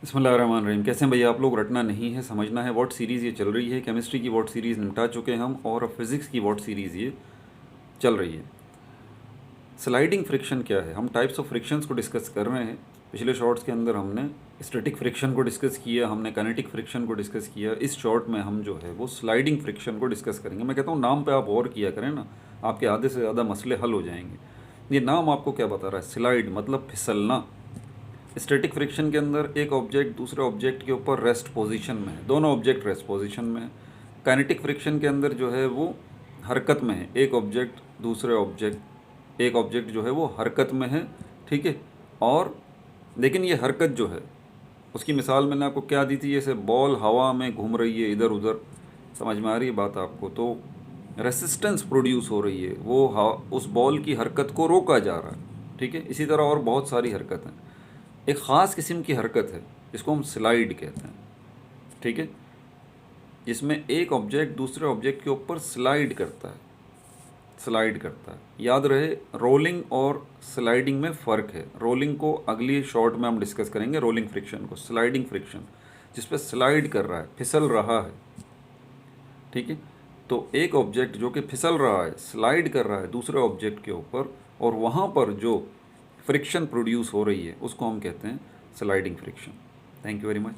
बिस्मिल्लाहिर्रहमानिर्रहीम। कैसे हैं भैया आप लोग? रटना नहीं है, समझना है। वॉट सीरीज़ ये चल रही है, केमिस्ट्री की वॉट सीरीज़ निपटा चुके हैं हम, और फिज़िक्स की वॉट सीरीज़ ये चल रही है। स्लाइडिंग फ्रिक्शन क्या है? हम टाइप्स ऑफ फ्रिक्शंस को डिस्कस कर रहे हैं। पिछले शॉर्ट्स के अंदर हमने स्टैटिक फ्रिक्शन को डिस्कस किया, हमने काइनेटिक फ्रिक्शन को डिस्कस किया। इस शॉर्ट में हम जो है वो स्लाइडिंग फ्रिक्शन को डिस्कस करेंगे। मैं कहता हूँ नाम पे आप गौर किया करें ना, आपके आधे से ज़्यादा मसले हल हो जाएंगे। ये नाम आपको क्या बता रहा है? स्लाइड मतलब फिसलना। स्टैटिक फ्रिक्शन के अंदर एक ऑब्जेक्ट दूसरे ऑब्जेक्ट के ऊपर रेस्ट पोजीशन में है, दोनों ऑब्जेक्ट रेस्ट पोजीशन में है। काइनेटिक फ्रिक्शन के अंदर जो है वो हरकत में है, एक ऑब्जेक्ट जो है वो हरकत में है, ठीक है। और लेकिन ये हरकत जो है, उसकी मिसाल मैंने आपको क्या दी थी? जैसे बॉल हवा में घूम रही है इधर उधर, समझ में आ रही है बात आपको? तो रेसिस्टेंस प्रोड्यूस हो रही है, वो उस बॉल की हरकत को रोका जा रहा है, ठीक है। इसी तरह और बहुत सारी हरकत हैं। एक ख़ास किस्म की हरकत है, इसको हम स्लाइड कहते हैं, ठीक है, जिसमें एक ऑब्जेक्ट दूसरे ऑब्जेक्ट के ऊपर स्लाइड करता है। याद रहे, रोलिंग और स्लाइडिंग में फ़र्क है। रोलिंग को अगली शॉर्ट में हम डिस्कस करेंगे, रोलिंग फ्रिक्शन को। स्लाइडिंग फ्रिक्शन जिस पे स्लाइड कर रहा है, फिसल रहा है, ठीक है। तो एक ऑब्जेक्ट जो कि फिसल रहा है, स्लाइड कर रहा है दूसरे ऑब्जेक्ट के ऊपर, और वहाँ पर जो फ्रिक्शन प्रोड्यूस हो रही है उसको हम कहते हैं sliding friction. Thank you very much.